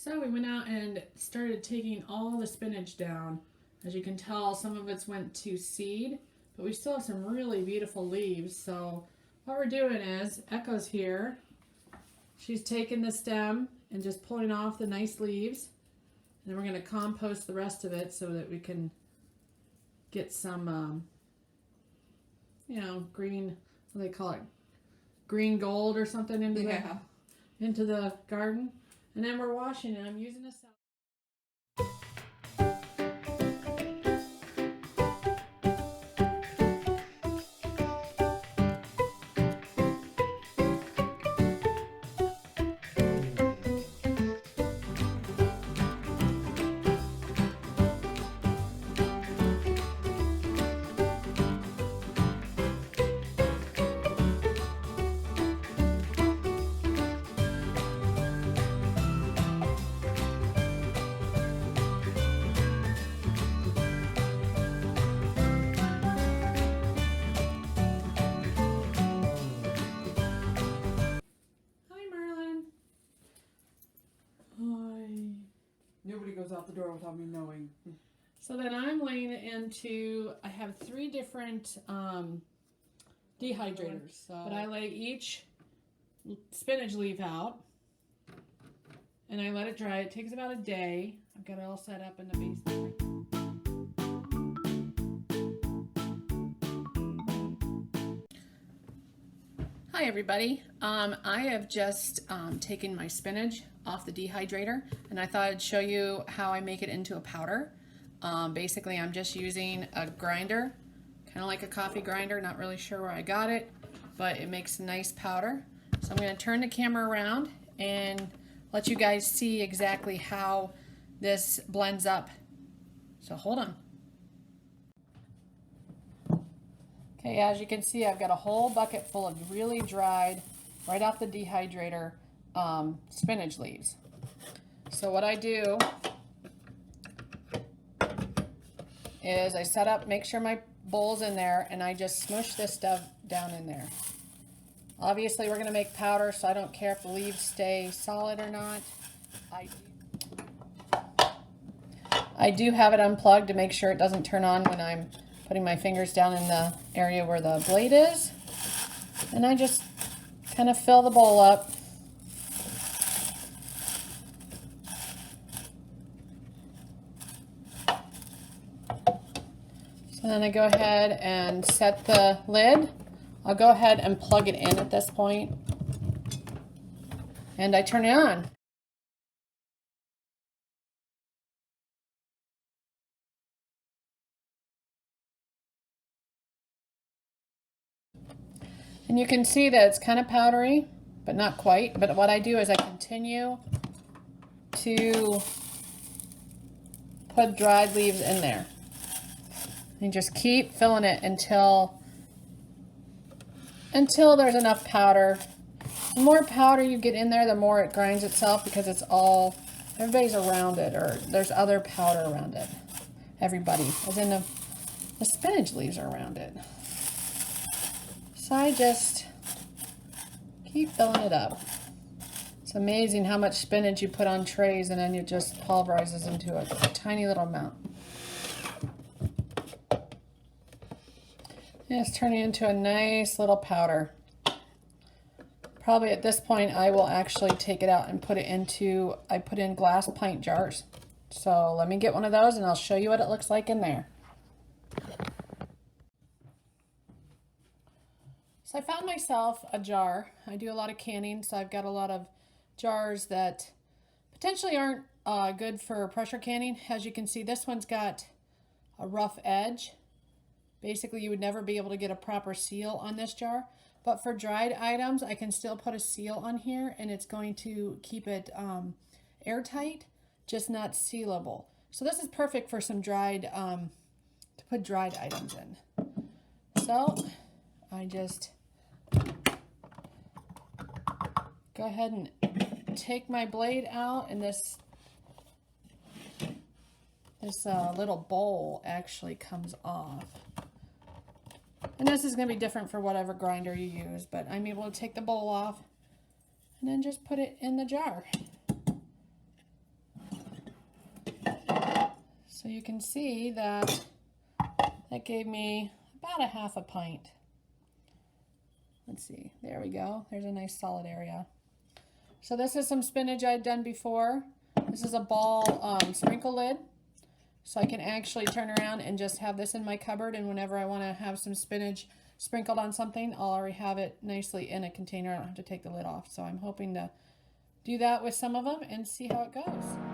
So we went out and started taking all the spinach down. As you can tell, some of it's went to seed, but we still have some really beautiful leaves. So what we're doing is, Echo's here. She's taking the stem and just pulling off the nice leaves. And then we're going to compost the rest of it so that we can get some, green, what do they call it? Green gold or something into the garden. And then we're washing it. I'm using this. Nobody goes out the door without me knowing. So then I'm laying it into, I have 3 different dehydrators. But I lay each spinach leaf out and I let it dry. It takes about a day. I've got it all set up in the basement. Hi everybody. I have just taken my spinach off the dehydrator and I thought I'd show you how I make it into a powder. Basically I'm just using a grinder, kind of like a coffee grinder, not really sure where I got it, but it makes a nice powder. So I'm going to turn the camera around and let you guys see exactly how this blends up. So hold on. Okay, as you can see, I've got a whole bucket full of really dried, right off the dehydrator, spinach leaves. So what I do is I set up, make sure my bowl's in there, and I just smush this stuff down in there. Obviously, we're going to make powder, so I don't care if the leaves stay solid or not. I do have it unplugged to make sure it doesn't turn on when I'm putting my fingers down in the area where the blade is. And I just kind of fill the bowl up. So then I go ahead and set the lid. I'll go ahead and plug it in at this point. And I turn it on. And you can see that it's kind of powdery, but not quite. But what I do is I continue to put dried leaves in there. And just keep filling it until there's enough powder. The more powder you get in there, the more it grinds itself because it's all, everybody's around it, or there's other powder around it. Everybody, as in the spinach leaves are around it. So I just keep filling it up. It's amazing how much spinach you put on trays and then it just pulverizes into a tiny little amount. And it's turning into a nice little powder. Probably at this point I will actually take it out and put it into, I put in glass pint jars. So let me get one of those and I'll show you what it looks like in there. So I found myself a jar. I do a lot of canning, so I've got a lot of jars that potentially aren't good for pressure canning. As you can see, this one's got a rough edge. Basically, you would never be able to get a proper seal on this jar. But for dried items, I can still put a seal on here, and it's going to keep it airtight, just not sealable. So this is perfect for some dried, to put dried items in. So I just go ahead and take my blade out, and this little bowl actually comes off. And this is going to be different for whatever grinder you use, but I'm able to take the bowl off and then just put it in the jar. So you can see that that gave me about a half a pint. Let's see, there we go. There's a nice solid area. So this is some spinach I'd done before. This is a ball sprinkle lid. So I can actually turn around and just have this in my cupboard, and whenever I want to have some spinach sprinkled on something, I'll already have it nicely in a container. I don't have to take the lid off. So I'm hoping to do that with some of them and see how it goes.